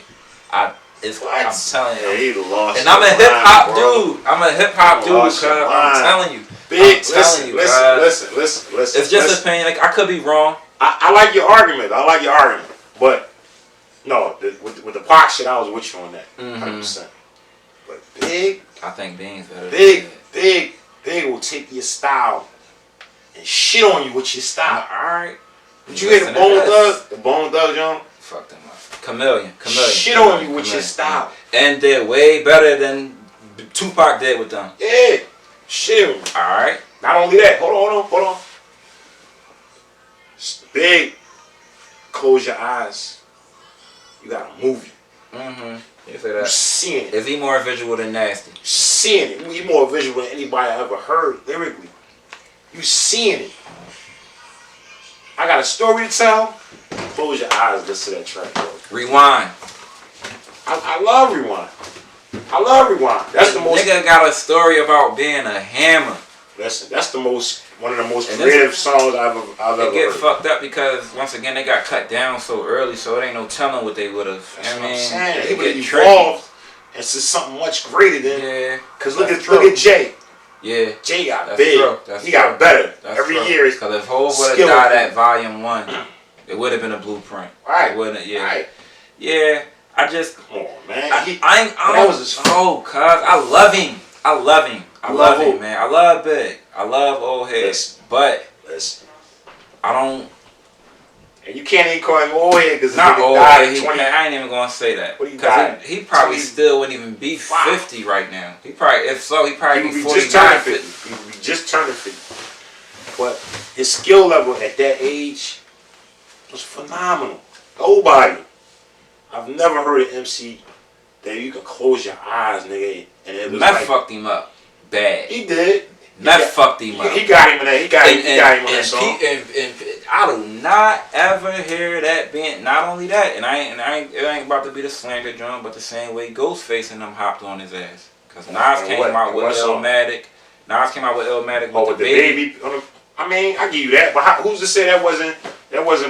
I'm telling you. Yeah, lost and I'm a hip hop dude. I'm a hip hop dude. Cuz I'm telling you. Big. Listen. It's just opinion. Like, I could be wrong. I like your argument. But no, with the Pac shit, I was with you on that. 100%. But Big, I think Beans better. Big will take your style and shit on you with your style. Alright. Did you hear the Bone Thug? The Bone Thug, John? Fuck them up. Chameleon. Shit on you with your style. And they're way better than Tupac did with them. Yeah. Shit on you. Alright. Not only that. Hold on. Big. Close your eyes. You got a movie. You say that. You seeing it. Is he more visual than Nasty? Seeing it. You more visual than anybody I ever heard lyrically. You seeing it. I got a story to tell. Close your eyes. Listen to that track, bro. Rewind. I love Rewind. That's the most. Nigga got a story about being a hammer. Listen, that's one of the most creative songs I've ever heard. They get fucked up because once again they got cut down so early, so it ain't no telling what they would have. That's what I'm saying. He would have evolved into something much greater than. Yeah. Cause look at Jay. Yeah. Jay got big. He got better every year. Because if Hov would have died at Volume 1, it would have been a blueprint. Right. It wouldn't. Yeah. Right. Yeah. I just. Come on, man. I love him. I love him, man. I love Big. I love old heads. But I don't. And you can't even call him old head because not old head. I ain't even gonna say that. Because he probably still wouldn't even be 50 right now. He probably, if so, he probably be 49. Just turning 50. He would be just turning 50. But his skill level at that age was phenomenal. Nobody. I've never heard an MC that you can close your eyes, nigga, and it was Meth fucked him up bad. He did. Meth fucked him up. He got him in that. He got him on that song. And I do not ever hear that being. Not only that, it ain't about to be the slander drum, but the same way Ghostface and them hopped on his ass. Cause Nas came out with Illmatic. With the baby. I mean, I give you that, but who's to say that wasn't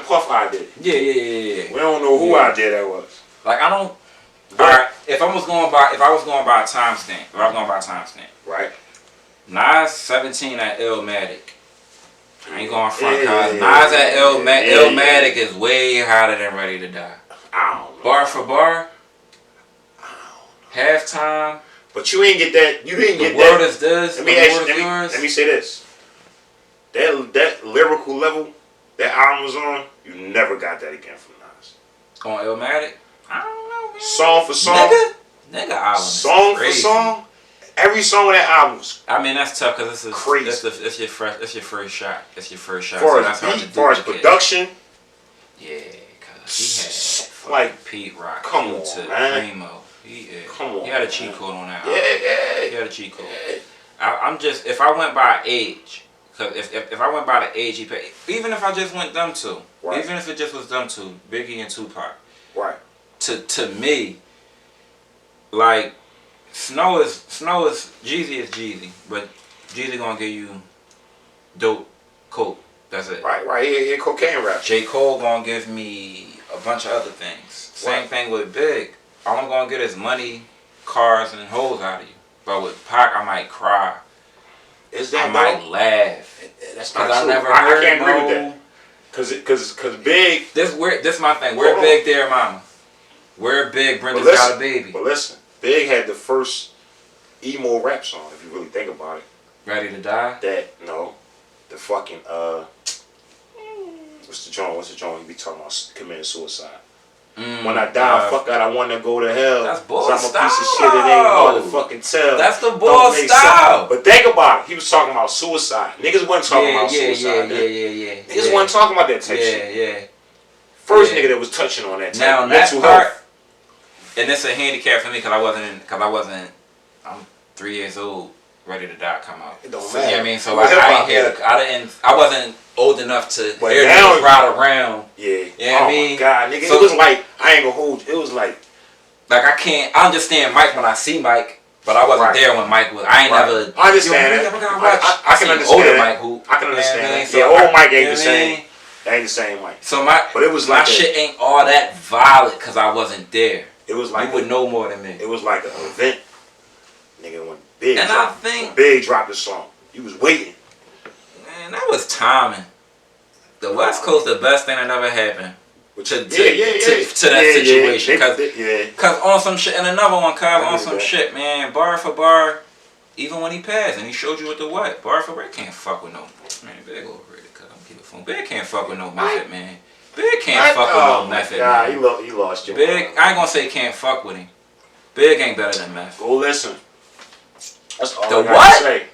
Puff idea? Yeah. We don't know who idea that was. Like I don't. Alright, if I was going by timestamp, right? Nas 17 at Illmatic. I ain't going front cause Nas at Illmatic is way hotter than Ready to Die. I don't know. Bar for bar. Halftime. But you ain't get that. You didn't get that. The word is this. Let me say this. That lyrical level that album was on, you never got that again from Nas. On Illmatic? I don't know, man. Song for song. Nigga album. Song for song. Every song on that album was I mean, that's tough because crazy. It's your first shot. It's your first shot. As production. Yeah, because he had like Pete Rock. Come on, man. Primo. He Come on. He had a cheat code on that album. Yeah. He had a cheat code. I'm just, if I went by age, because if I went by the age he paid, even if I just went them two, even if it just was them two, Biggie and Tupac. Right. To me, like, Snow is Jeezy is Jeezy, but Jeezy gonna give you dope coke. That's it. Right. He cocaine rap. J. Cole gonna give me a bunch of other things. Same thing with Big. All I'm gonna get is money, cars, and hoes out of you. But with Pac, I might cry. Is that I might laugh. That's not I true. never I heard can't agree with that. Cause Big. This my thing. Where Big there, mama? Where Big Brenda's got a baby? But listen, Big had the first emo rap song. If you really think about it. Ready to Die. The fucking what's the joint? He be talking about committing suicide. When I die, fuck God, I want to go to hell. That's boy I'm style. a piece of shit. It ain't hard to fucking tell. That's the boy style. But think about it. He was talking about suicide. Niggas wasn't talking about suicide. Yeah. Niggas wasn't talking about that type shit. Yeah. First nigga that was touching on that type. Now mental that part, health. and it's a handicap for me because I'm 3 years old. Ready to Die come out. It don't So, matter. you know what I mean? So I wasn't old enough to hear niggas ride around. Yeah. You know what I mean? My God, nigga. So, it was like, I ain't gonna hold you. It was like I understand Mike when I see Mike, but I wasn't there when Mike was. I ain't never. I understand that. I can understand older that. Mike who. I can understand that. So yeah, old Mike ain't the same. Ain't the same Mike. So but it was my like shit ain't all that violent because I wasn't there. It was like you would know more than me. It was like an event, nigga. When Big dropped the song, you was waiting. Man, that was timing. The West Coast, the best thing that ever happened. To that situation, cause on some shit, and another one, on some shit, man, bar for bar, even when he passed, and he showed you bar for bar, can't fuck with no, man, Big overrated, cause I'm keep it phone. Big can't fuck with no method, man. Big can't fuck with no method, man. He lost your Big, I ain't gonna say can't fuck with him. Big ain't better than meth. Go listen. That's all the I gotta what? say.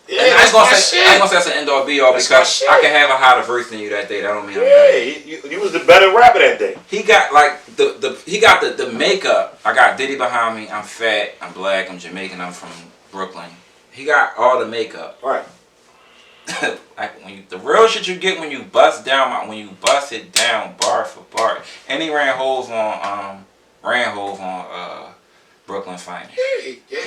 Yeah, I ain't gonna say that's an end all be all because I can have a hotter verse than you that day. That don't mean I'm better. You was the better rapper that day. He got like the makeup. I got Diddy behind me. I'm fat. I'm black. I'm Jamaican. I'm from Brooklyn. He got all the makeup. Right. Like the real shit you get when you bust it down bar for bar. And he ran holes on Brooklyn Finest.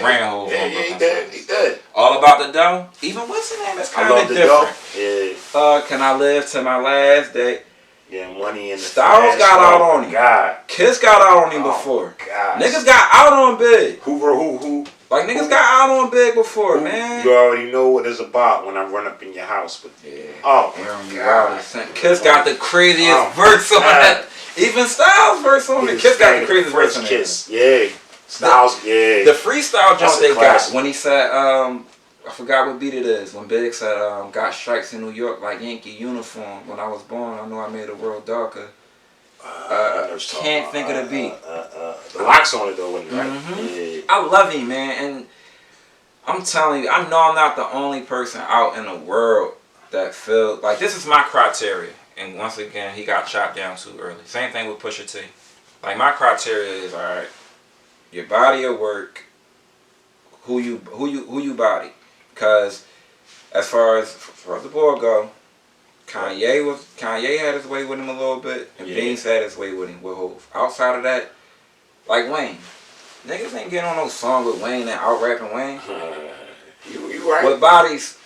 Ran holes on Brooklyn Finest. He did. All about the dough. Even what's the name? It's kind of different. Yeah. Can I live to my last day? Yeah, money in the Styles got out on him. God. Kiss got out on him before. God. Niggas got out on Big. Who? Like niggas got out on Big before, man. You already know what it's about when I run up in your house. But God. Kiss got the craziest verse on that. Even Styles verse on it. Kiss got the craziest verse on it. Kiss. Yeah. Styles. The freestyle jump they got when he said, I forgot what beat it is. When Big said, got stripes in New York like Yankee uniform. When I was born, I knew I made the world darker. Can't think of the beat. The locks on it though, wasn't it, right? Mm-hmm. Yeah. I love him, man, and I'm telling you, I know I'm not the only person out in the world that feel like this is my criteria. And once again, he got chopped down too early. Same thing with Pusha T. Like my criteria is alright. Your body of work, who you body, because as far as the board go, Kanye had his way with him a little bit, and Beans had his way with him with Hov. Outside of that, like Wayne, niggas ain't getting on no song with Wayne and out rapping Wayne. You right. With bodies,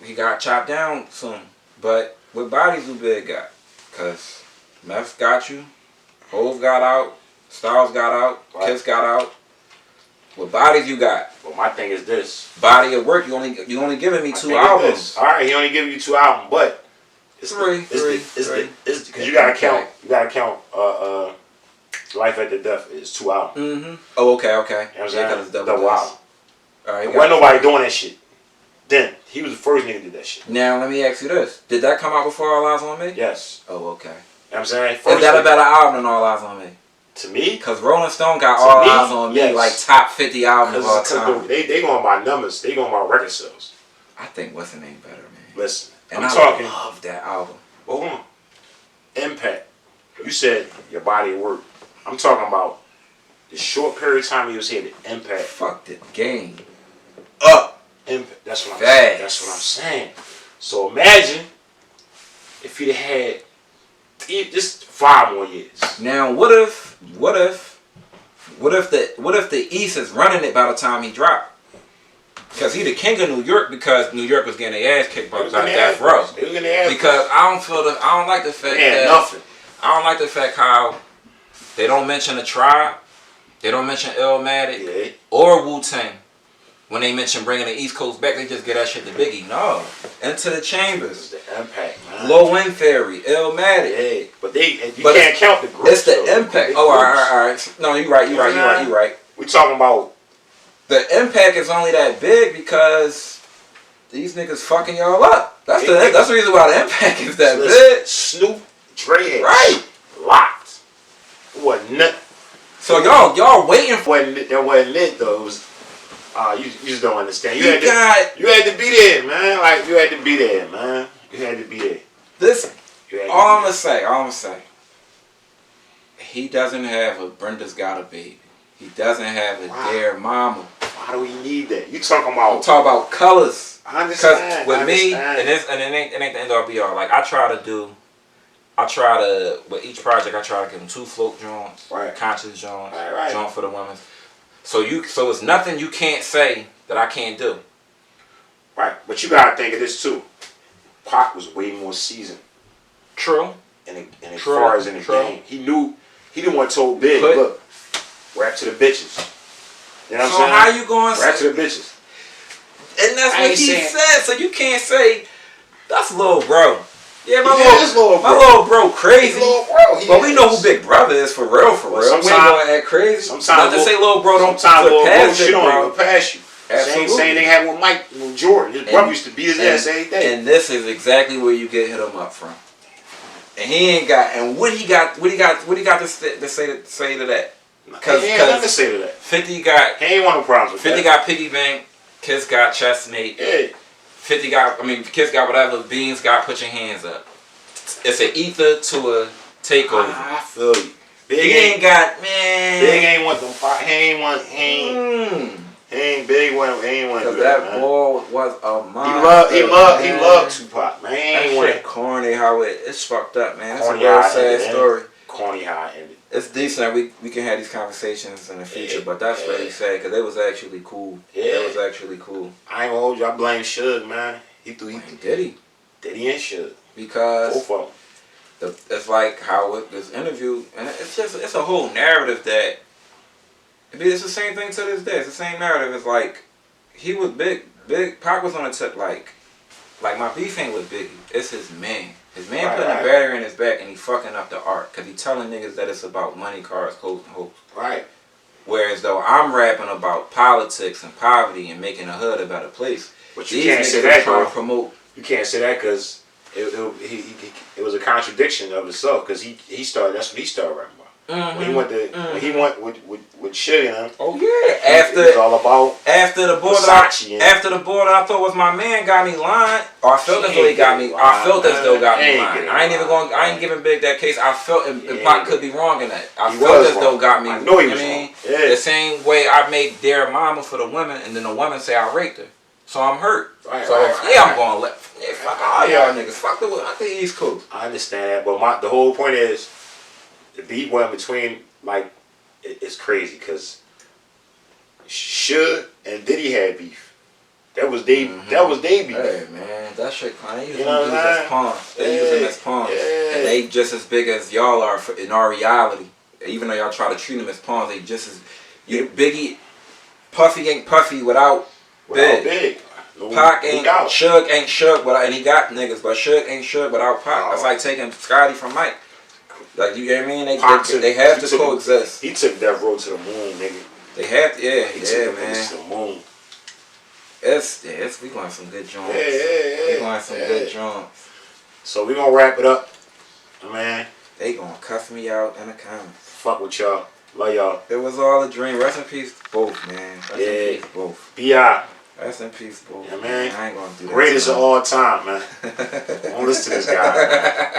he got chopped down soon, but with bodies who Big got, cause Meth got you, Hov got out. Styles got out, Kiss got out. What bodies you got? Well, my thing is this: body of work. You only giving me 2 albums. All right, he only giving you 2 albums, but it's three. Because you gotta count. You gotta count. Life After Death is 2 albums. Mm-hmm. Oh, okay. You know what I'm saying? It's double album. All right. Wasn't nobody doing that shit. Then he was the first nigga to do that shit. Now let me ask you this: did that come out before All Eyes on Me? Yes. Oh, okay. You know what I'm saying? Is that a better album than All Eyes on Me? To me, because Rolling Stone got All Eyes on Me like top 50 albums of all time. They going by numbers. They going by record sales. I think what's the name better, man. Listen, and I'm talking. I love that album. Hold on. Impact. You said your body of work. I'm talking about the short period of time he was here. The impact. Fuck the game. Up. Impact. That's what I'm saying. That's what I'm saying. So imagine if he'd had just 5 more years. Now what if the East is running it by the time he dropped? Because he the king of New York because New York was getting their ass kicked by Death Row. Because I don't like the fact that nothing. I don't like the fact how they don't mention the Tribe, they don't mention Illmatic or Wu-Tang. When they mention bringing the East Coast back, they just get that shit to Biggie. No, Into the Chambers, the impact, man. Low End Theory, Illmatic. Yeah, but can't count the groups. It's the impact. Oh, all right. No, you're right. We talking about the impact is only that big because these niggas fucking y'all up. That's the reason why the impact is that big. Snoop, Dre, right? Locked. What nut? So y'all waiting for that wasn't it though. It was you just don't understand. You had to be there, man. Like you had to be there, man. You had to be there. Listen, all I'm gonna say. He doesn't have a Brenda's Got a Baby. He doesn't have a Dear Mama. Why do we need that? You talking about? I'm talking about colors. I understand. Because with me, and it ain't the end all be all. Like I try to with each project I try to give them 2 float joints, conscious joints, joint for the women. So it's nothing you can't say that I can't do. Right, but you gotta think of this too. Pac was way more seasoned. True. And as far as in the game, he knew he didn't want to told Big, look, rap to the bitches. You know what I'm saying? So how you going rap to the bitches? And that's what he said. So you can't say that's little bro. Yeah, my little bro crazy. But we know who Big Brother is for real. We ain't gonna act crazy. Sometimes not to say little bro don't put past shit bro. on pass you. Same thing happened with Mike with Jordan. His brother used to beat his ass every day. And this is exactly where you get hit him up from. And he ain't got. And what he got to say to that? Because he ain't nothing to say to that. 50 got. He ain't want no problems with 50 got Piggy Bank. Kiss got Chestmate. Yeah. 50 got. Kiss got whatever. Beans got Put Your Hands Up. It's an ether to a takeover. I feel you. Big ain't got man. Big ain't want them. Big one. He ain't want to do that. That ball was a monster. He loved Tupac, man. He ain't want it. Corny how it's fucked up, man. It's corny a real sad story. Corny how it ended. It's decent. We can have these conversations in the future, but that's really sad because it was actually cool. Yeah. It was actually cool. I ain't gonna hold you. I blame Suge, man. Did he and Suge. Because both of them. It's like how this interview, and it's a whole narrative that. It's the same thing to this day. It's the same narrative. It's like he was big. Pac was on the tip. Like my beef ain't with Biggie. It's his man. His man putting a battery in his back and he fucking up the art because he telling niggas that it's about money, cars, clothes, and hopes. Right. Whereas though I'm rapping about politics and poverty and making the hood a better place. But you can't say that. Trying to promote. You can't say that because it was a contradiction of itself because he started. That's what he started rapping about. Mm-hmm. When he went with Suge and him. Oh yeah. It was all about after the border I thought was my man got me lying. Or I felt as though he got me. I felt as though got me lying. I ain't giving Big that case. I felt and Pac could be wrong in that. I felt as though got me. I know he was wrong. The same way I made Dear Mama for the women and then the women say I raped her. So I'm hurt. I'm going to fuck all y'all niggas. Fuck the East Coast. I understand that, but the whole point is the beat went between it's crazy because Suge and Diddy had beef. That was they beef. Hey man, that shit kind of use them as pawns. They use them as pawns, and they just as big as y'all are in our reality. Even though y'all try to treat them as pawns, they just as Biggie, Puffy ain't Puffy without Big. No, Pac ain't Suge without, and he got niggas, but Suge ain't Suge without Pac. That's like taking Scotty from Mike. Like, you know what I mean? They have to coexist. He took that road to the moon, nigga. They have to, he took man. To the moon. We going some good joints. We going some good joints. So we gonna wrap it up, man. They gonna cuss me out in the comments. Fuck with y'all. Love y'all. It was all a dream. Rest in peace, both, man. Rest in peace, both. B.I. Rest in pease, both. Yeah, man. I ain't gonna do that. Greatest of all time, man. Don't listen to this guy, man.